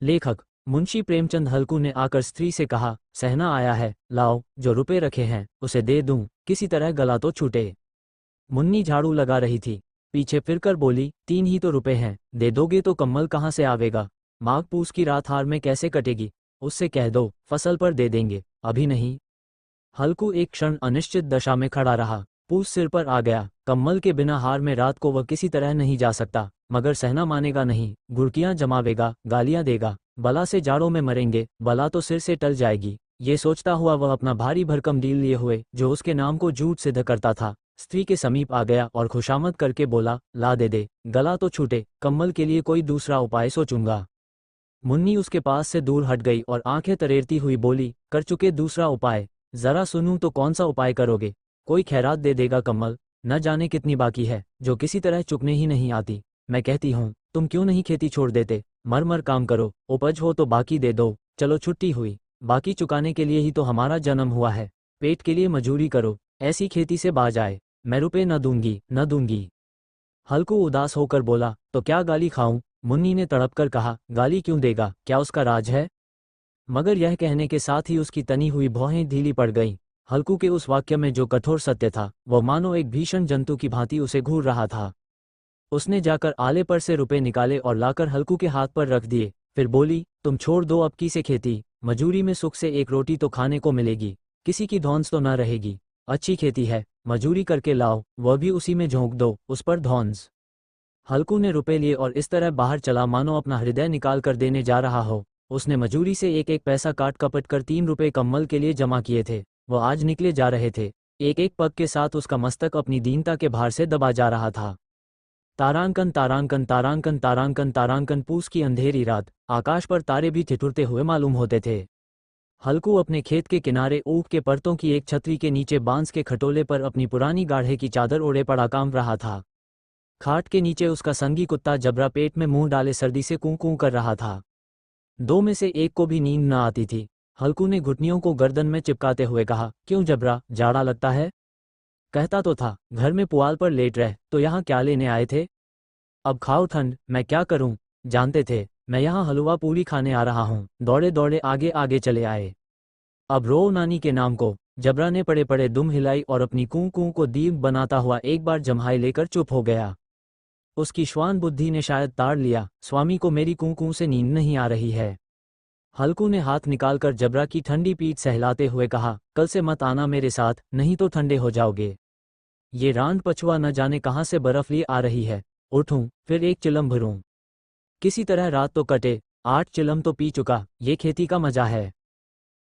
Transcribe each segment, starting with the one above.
लेखक मुंशी प्रेमचंद। हल्कू ने आकर स्त्री से कहा, सहना आया है, लाओ, जो रुपए रखे हैं उसे दे दूं, किसी तरह गला तो छूटे। मुन्नी झाड़ू लगा रही थी, पीछे फिरकर बोली, 3 ही तो रुपए हैं, दे दोगे तो कम्मल कहाँ से आवेगा? माघ पूस की रात हार में कैसे कटेगी? उससे कह दो फसल पर दे देंगे, अभी नहीं। हल्कू एक क्षण अनिश्चित दशा में खड़ा रहा। पूस सिर पर आ गया, कम्मल के बिना हार में रात को वह किसी तरह नहीं जा सकता, मगर सहना मानेगा नहीं, गुड़कियां जमावेगा, गालियां देगा, बला से जाड़ों में मरेंगे, बला तो सिर से टल जाएगी। ये सोचता हुआ वह अपना भारी भरकम डील लिए हुए, जो उसके नाम को झूठ सिद्ध करता था, स्त्री के समीप आ गया और खुशामद करके बोला, ला दे, गला तो छूटे, कम्मल के लिए कोई दूसरा उपाय सोचूंगा। मुन्नी उसके पास से दूर हट गई और आंखें तरेरती हुई बोली, कर चुके दूसरा उपाय? जरा सुनूं तो कौन सा उपाय करोगे? कोई खैरात दे देगा कम्मल, न जाने कितनी बाकी है, जो किसी तरह चुकने ही नहीं आती। मैं कहती हूँ, तुम क्यों नहीं खेती छोड़ देते, मर मर काम करो, उपज हो तो बाकी दे दो, चलो छुट्टी हुई, बाकी चुकाने के लिए ही तो हमारा जन्म हुआ है, पेट के लिए मजूरी करो, ऐसी खेती से बाज आए। मैं रुपए न दूंगी, न दूंगी। हल्कू उदास होकर बोला, तो क्या गाली खाऊं? मुन्नी ने तड़प कर कहा, गाली क्यों देगा, क्या उसका राज है? मगर यह कहने के साथ ही उसकी तनी हुई भौहें ढीली पड़ गईं। हल्कू के उस वाक्य में जो कठोर सत्य था, वह मानो एक भीषण जंतु की भांति उसे घूर रहा था। उसने जाकर आले पर से रुपए निकाले और लाकर हल्कू के हाथ पर रख दिए, फिर बोली, तुम छोड़ दो अब की से खेती, मजूरी में सुख से एक रोटी तो खाने को मिलेगी, किसी की धौंस तो न रहेगी। अच्छी खेती है, मजूरी करके लाओ, वह भी उसी में झोंक दो, उस पर धौंस। हल्कू ने रुपए लिए और इस तरह बाहर चला मानो अपना हृदय निकाल कर देने जा रहा हो। उसने मजूरी से एक एक पैसा काट कपट कर 3 रुपए कम्मल के लिए जमा किए थे। वह आज निकले जा रहे थे। एक एक पग के साथ उसका मस्तक अपनी दीनता के भार से दबा जा रहा था। तारांकन तारांकन तारांकन तारांकन तारांकन। पूस की अंधेरी रात, आकाश पर तारे भी ठिठुरते हुए मालूम होते थे। हल्कू अपने खेत के किनारे ऊख के परतों की एक छतरी के नीचे बांस के खटोले पर अपनी पुरानी गाढ़े की चादर ओढ़े पड़ा काम रहा था। खाट के नीचे उसका संगी कुत्ता जबरा पेट में मुंह डाले सर्दी से कूं कूं कर रहा था। 2 में से एक को भी नींद न आती थी। हल्कू ने घुटनियों को गर्दन में चिपकाते हुए कहा, क्यों जबरा, जाड़ा लगता है? कहता तो था, घर में पुआल पर लेट रह, तो यहाँ क्या लेने आए थे? अब खाओ ठंड, मैं क्या करूं? जानते थे मैं यहाँ हलवा पूरी खाने आ रहा हूँ, दौड़े दौड़े आगे आगे चले आए। अब रो नानी के नाम को। जबरा ने पड़े पड़े दुम हिलाई और अपनी कूं कूं को दीर्घ बनाता हुआ एक बार जम्हाई लेकर चुप हो गया। उसकी श्वान बुद्धि ने शायद ताड़ लिया, स्वामी को मेरी कूं कूं से नींद नहीं आ रही है। हल्कू ने हाथ निकालकर जबरा की ठंडी पीठ सहलाते हुए कहा, कल से मत आना मेरे साथ, नहीं तो ठंडे हो जाओगे। ये रांड पछुआ न जाने कहाँ से बर्फ लिए आ रही है। उठूं, फिर एक चिलम भरूं, किसी तरह रात तो कटे। 8 चिलम तो पी चुका, ये खेती का मजा है।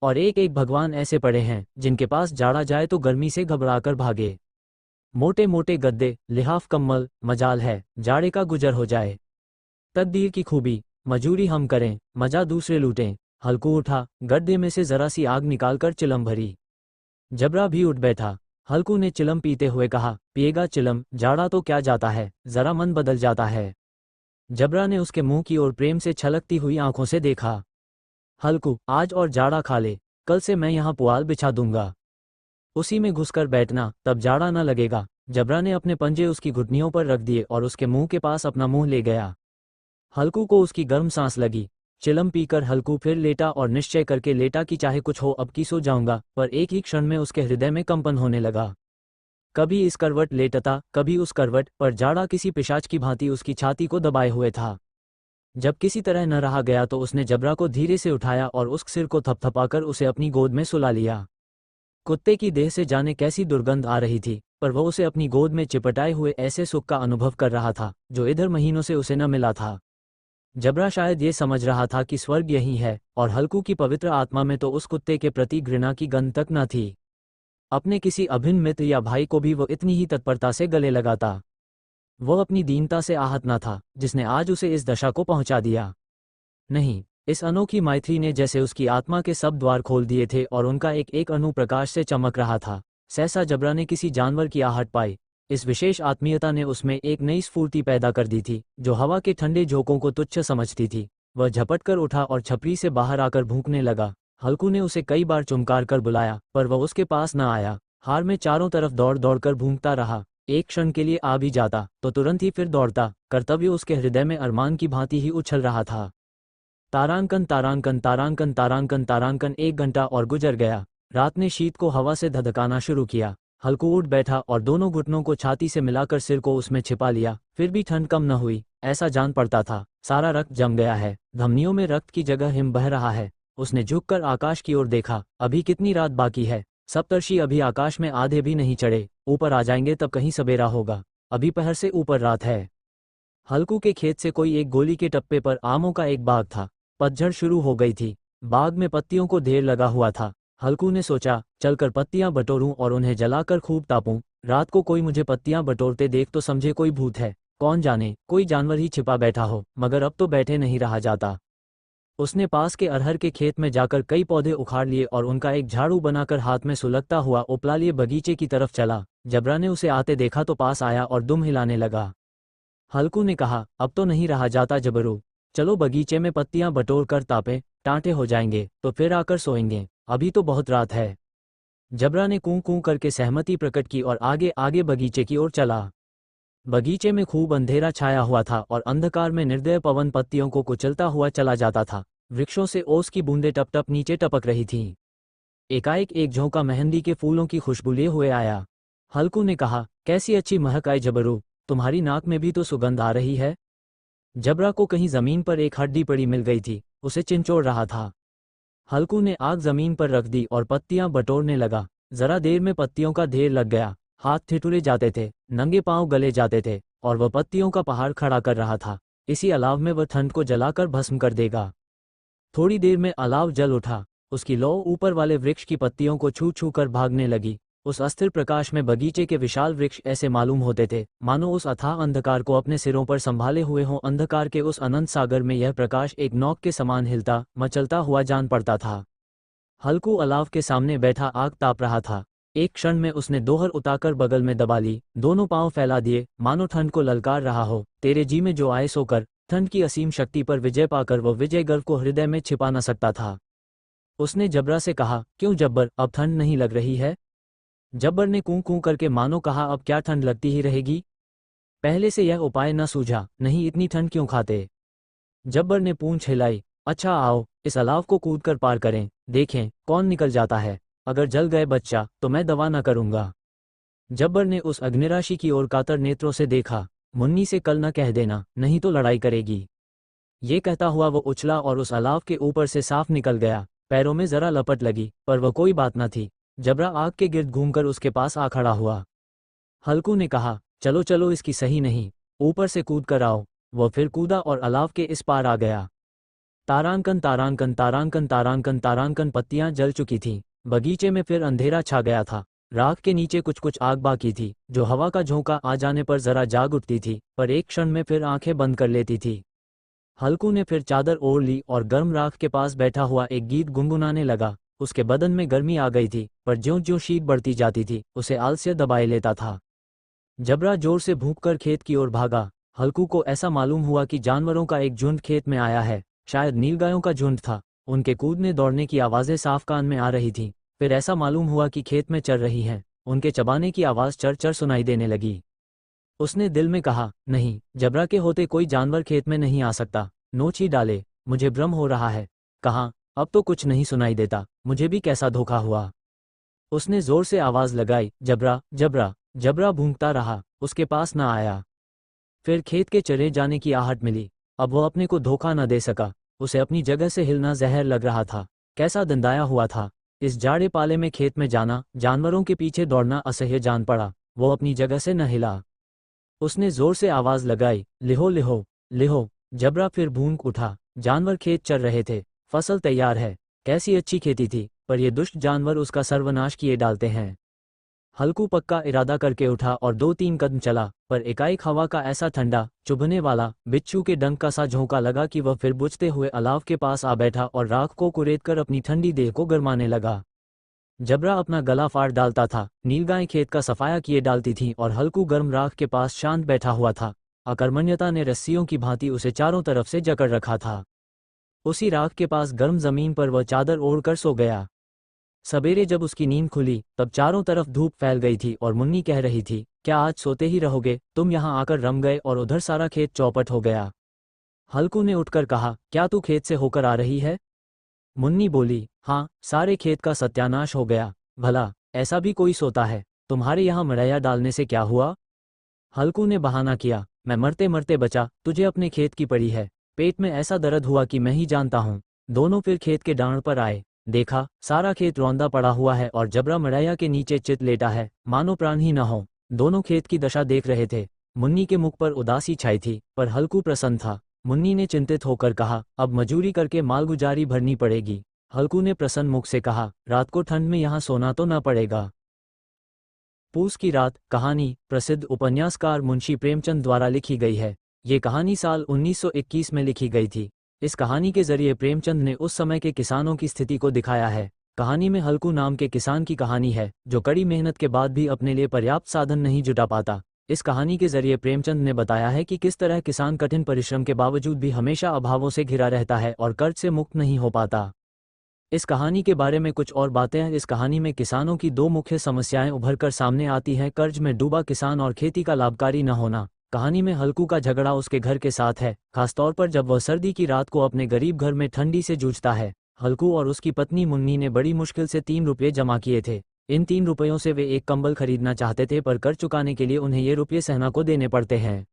और एक एक भगवान ऐसे पड़े हैं जिनके पास जाड़ा जाए तो गर्मी से घबराकर भागे। मोटे मोटे गद्दे, लिहाफ कम्बल, मजाल है जाड़े का गुजर हो जाए। तकदीर की खूबी, मजूरी हम करें, मजा दूसरे लूटें। हल्कू उठा, गड्ढे में से जरा सी आग निकालकर चिलम भरी। जबरा भी उठ बैठा। हल्कू ने चिलम पीते हुए कहा, पिएगा चिलम, जाड़ा तो क्या जाता है, जरा मन बदल जाता है। जबरा ने उसके मुंह की ओर प्रेम से छलकती हुई आंखों से देखा। हल्कू, आज और जाड़ा खा ले, कल से मैं यहाँ पुआल बिछा दूंगा, उसी में घुसकर बैठना, तब जाड़ा न लगेगा। जबरा ने अपने पंजे उसकी घुटनियों पर रख दिए और उसके मुंह के पास अपना मुंह ले गया। हल्कू को उसकी गर्म सांस लगी। चिलम पीकर हल्कू फिर लेटा और निश्चय करके लेटा कि चाहे कुछ हो अब की सो जाऊंगा, पर एक ही क्षण में उसके हृदय में कंपन होने लगा। कभी इस करवट लेटता, कभी उस करवट पर, जाड़ा किसी पिशाच की भांति उसकी छाती को दबाए हुए था। जब किसी तरह न रहा गया तो उसने जबरा को धीरे से उठाया और उस सिर को थपथपाकर उसे अपनी गोद में सुला लिया। कुत्ते की देह से जाने कैसी दुर्गंध आ रही थी, पर वह उसे अपनी गोद में चिपटाए हुए ऐसे सुख का अनुभव कर रहा था जो इधर महीनों से उसे न मिला था। जबरा शायद ये समझ रहा था कि स्वर्ग यही है, और हल्कू की पवित्र आत्मा में तो उस कुत्ते के प्रति घृणा की गंध तक न थी। अपने किसी अभिन्न मित्र या भाई को भी वो इतनी ही तत्परता से गले लगाता। वह अपनी दीनता से आहत न था जिसने आज उसे इस दशा को पहुंचा दिया। नहीं, इस अनोखी मैत्री ने जैसे उसकी आत्मा के सब द्वार खोल दिए थे और उनका एक एक अणु प्रकाश से चमक रहा था। सहसा जबरा ने किसी जानवर की आहट पाई। इस विशेष आत्मीयता ने उसमें एक नई स्फूर्ति पैदा कर दी थी जो हवा के ठंडे झोंकों को तुच्छ समझती थी। वह झपट कर उठा और छपरी से बाहर आकर भूंकने लगा। हल्कू ने उसे कई बार चुमकार कर बुलाया, पर वह उसके पास न आया। हार में चारों तरफ दौड़ दौड़ कर भूंकता रहा। एक क्षण के लिए आ भी जाता तो तुरंत ही फिर दौड़ता। कर्तव्य उसके हृदय में अरमान की भांति ही उछल रहा था। तारांकन तारांकन तारांकन तारांकन तारांकन 1 घंटा और गुजर गया। रात ने शीत को हवा से धधकाना शुरू किया। हल्कू उठ बैठा और दोनों घुटनों को छाती से मिलाकर सिर को उसमें छिपा लिया। फिर भी ठंड कम न हुई, ऐसा जान पड़ता था सारा रक्त जम गया है, धमनियों में रक्त की जगह हिम बह रहा है। उसने झुककर आकाश की ओर देखा। अभी कितनी रात बाकी है? सप्तर्षि अभी आकाश में आधे भी नहीं चढ़े, ऊपर आ जाएंगे तब कहीं सवेरा होगा। अभी पहर से ऊपर रात है। हल्कू के खेत से कोई एक गोली के टप्पे पर आमों का एक बाग था। पतझड़ शुरू हो गई थी। बाग में पत्तियों को ढेर लगा हुआ था। हल्कू ने सोचा, चलकर पत्तियां बटोरूं और उन्हें जलाकर खूब तापूं। रात को कोई मुझे पत्तियां बटोरते देख तो समझे कोई भूत है। कौन जाने कोई जानवर ही छिपा बैठा हो, मगर अब तो बैठे नहीं रहा जाता। उसने पास के अरहर के खेत में जाकर कई पौधे उखाड़ लिए और उनका एक झाड़ू बनाकर हाथ में सुलगता हुआ उपला लिए बगीचे की तरफ चला। जबरा ने उसे आते देखा तो पास आया और दुम हिलाने लगा। हल्कू ने कहा, अब तो नहीं रहा जाता जबरू, चलो बगीचे में पत्तियां बटोर कर तापे, टांटे हो जाएंगे तो फिर आकर सोएंगे, अभी तो बहुत रात है। जबरा ने कूं कूं करके सहमति प्रकट की और आगे आगे बगीचे की ओर चला। बगीचे में खूब अंधेरा छाया हुआ था और अंधकार में निर्दय पवन पत्तियों को कुचलता हुआ चला जाता था। वृक्षों से ओस की बूंदें टप टप नीचे टपक रही थीं। एकाएक एक झोंका मेहंदी के फूलों की खुशबू लिए हुए आया। हल्कू ने कहा, कैसी अच्छी महक आई जबरू, तुम्हारी नाक में भी तो सुगंध आ रही है। जबरा को कहीं जमीन पर एक हड्डी पड़ी मिल गई थी, उसे चिंचोड़ रहा था। हल्कू ने आग जमीन पर रख दी और पत्तियां बटोरने लगा। जरा देर में पत्तियों का ढेर लग गया। हाथ ठिठुरे जाते थे, नंगे पांव गले जाते थे और वह पत्तियों का पहाड़ खड़ा कर रहा था। इसी अलाव में वह ठंड को जलाकर भस्म कर देगा। थोड़ी देर में अलाव जल उठा। उसकी लौ ऊपर वाले वृक्ष की पत्तियों को छू छू कर भागने लगी। उस अस्थिर प्रकाश में बगीचे के विशाल वृक्ष ऐसे मालूम होते थे मानो उस अथाह अंधकार को अपने सिरों पर संभाले हुए हों। अंधकार के उस अनंत सागर में यह प्रकाश एक नौक के समान हिलता मचलता हुआ जान पड़ता था। हल्कू अलाव के सामने बैठा आग ताप रहा था। एक क्षण में उसने दोहर उताकर बगल में दबा ली, दोनों पांव फैला दिए मानो ठंड को ललकार रहा हो। तेरे जी में जो आए सो कर। ठंड की असीम शक्ति पर विजय पाकर वह विजय गर्व को हृदय में छिपा न सकता था। उसने जबरा से कहा, क्यों जब्बर, अब ठंड नहीं लग रही है? जब्बर ने कूं कूं करके मानो कहा, अब क्या ठंड लगती ही रहेगी? पहले से यह उपाय न सूझा, नहीं इतनी ठंड क्यों खाते? जब्बर ने पूंछ हिलाई, अच्छा आओ इस अलाव को कूद कर पार करें, देखें कौन निकल जाता है। अगर जल गए बच्चा तो मैं दवा न करूंगा। जब्बर ने उस अग्निराशि की ओर कातर नेत्रों से देखा। मुन्नी से कल न कह देना, नहीं तो लड़ाई करेगी। ये कहता हुआ वो उछला और उस अलाव के ऊपर से साफ निकल गया। पैरों में जरा लपट लगी, पर वह कोई बात न थी। जबरा आग के गिर्द घूमकर उसके पास आ खड़ा हुआ। हल्कू ने कहा, चलो चलो इसकी सही नहीं, ऊपर से कूद कर आओ। वह फिर कूदा और अलाव के इस पार आ गया। तारांकन तारांकन तारांकन तारांकन तारांकन पत्तियां जल चुकी थीं। बगीचे में फिर अंधेरा छा गया था। राख के नीचे कुछ कुछ आग बाकी थी, जो हवा का झोंका आ जाने पर जरा जाग उठती थी, पर एक क्षण में फिर आंखें बंद कर लेती थी। हल्कू ने फिर चादर ओढ़ ली और गर्म राख के पास बैठा हुआ एक गीत गुनगुनाने लगा। उसके बदन में गर्मी आ गई थी, पर ज्यों-ज्यों शीत बढ़ती जाती थी उसे आलस्य दबाए लेता था। जबरा जोर से भूंककर खेत की ओर भागा। हल्कू को ऐसा मालूम हुआ कि जानवरों का एक झुंड खेत में आया है। शायद नीलगायों का झुंड था। उनके कूदने दौड़ने की आवाजें साफ कान में आ रही थीं। फिर ऐसा मालूम हुआ कि खेत में चर रही हैं। उनके चबाने की आवाज चर चर सुनाई देने लगी। उसने दिल में कहा, नहीं, जबरा के होते कोई जानवर खेत में नहीं आ सकता। नोच ही डाले, मुझे भ्रम हो रहा है। कहाँ, अब तो कुछ नहीं सुनाई देता, मुझे भी कैसा धोखा हुआ। उसने जोर से आवाज लगाई, जबरा जबरा। जबरा भूंकता रहा, उसके पास न आया। फिर खेत के चरे जाने की आहट मिली। अब वह अपने को धोखा न दे सका। उसे अपनी जगह से हिलना जहर लग रहा था। कैसा दंदाया हुआ था। इस जाड़े पाले में खेत में जाना, जानवरों के पीछे दौड़ना असह्य जान पड़ा। वो अपनी जगह से न हिला। उसने जोर से आवाज लगाई, लिहो लिहो लिहो। जबरा फिर भूंक उठा। जानवर खेत चर रहे थे। फसल तैयार है। कैसी अच्छी खेती थी, पर ये दुष्ट जानवर उसका सर्वनाश किए डालते हैं। हल्कू पक्का इरादा करके उठा और 2-3 कदम चला, पर एकाएक हवा का ऐसा ठंडा, चुभने वाला, बिच्छू के डंक का सा झोंका लगा कि वह फिर बुझते हुए अलाव के पास आ बैठा और राख को कुरेदकर अपनी ठंडी देह को गरमाने लगा। जबरा अपना गला फाड़ डालता था। नीलगायें खेत का सफाया किए डालती थीं और हल्कू गर्म राख के पास शांत बैठा हुआ था। अकर्मण्यता ने रस्सियों की भांति उसे चारों तरफ से जकड़ रखा था। उसी राख के पास गर्म जमीन पर वह चादर ओढ़कर सो गया। सवेरे जब उसकी नींद खुली तब चारों तरफ धूप फैल गई थी और मुन्नी कह रही थी, क्या आज सोते ही रहोगे? तुम यहाँ आकर रम गए और उधर सारा खेत चौपट हो गया। हल्कू ने उठकर कहा, क्या तू खेत से होकर आ रही है? मुन्नी बोली, हाँ, सारे खेत का सत्यानाश हो गया। भला ऐसा भी कोई सोता है? तुम्हारे यहाँ मड़ैया डालने से क्या हुआ? हल्कू ने बहाना किया, मैं मरते मरते बचा, तुझे अपने खेत की पड़ी है। पेट में ऐसा दर्द हुआ कि मैं ही जानता हूँ। दोनों फिर खेत के डांड पर आए। देखा, सारा खेत रौंदा पड़ा हुआ है और जबरा मड़ैया के नीचे चित लेटा है, मानो प्राण ही न हो। दोनों खेत की दशा देख रहे थे। मुन्नी के मुख पर उदासी छाई थी, पर हल्कू प्रसन्न था। मुन्नी ने चिंतित होकर कहा, अब मजूरी करके मालगुजारी भरनी पड़ेगी। हल्कू ने प्रसन्न मुख से कहा, रात को ठंड में यहाँ सोना तो न पड़ेगा। पूस की रात कहानी प्रसिद्ध उपन्यासकार मुंशी प्रेमचंद द्वारा लिखी गई है। ये कहानी साल 1921 में लिखी गई थी। इस कहानी के जरिए प्रेमचंद ने उस समय के किसानों की स्थिति को दिखाया है। कहानी में हल्कू नाम के किसान की कहानी है, जो कड़ी मेहनत के बाद भी अपने लिए पर्याप्त साधन नहीं जुटा पाता। इस कहानी के जरिए प्रेमचंद ने बताया है कि किस तरह किसान कठिन परिश्रम के बावजूद भी हमेशा अभावों से घिरा रहता है और कर्ज से मुक्त नहीं हो पाता। इस कहानी के बारे में कुछ और बातें हैं। इस कहानी में किसानों की दो मुख्य समस्याएं उभरकर सामने आती हैं, कर्ज में डूबा किसान और खेती का लाभकारी न होना। कहानी में हल्कू का झगड़ा उसके घर के साथ है, खासतौर पर जब वह सर्दी की रात को अपने गरीब घर में ठंडी से जूझता है। हल्कू और उसकी पत्नी मुन्नी ने बड़ी मुश्किल से 3 रुपये जमा किए थे। इन 3 रुपयों से वे एक कंबल खरीदना चाहते थे, पर कर्ज चुकाने के लिए उन्हें ये रुपये सहना को देने पड़ते हैं।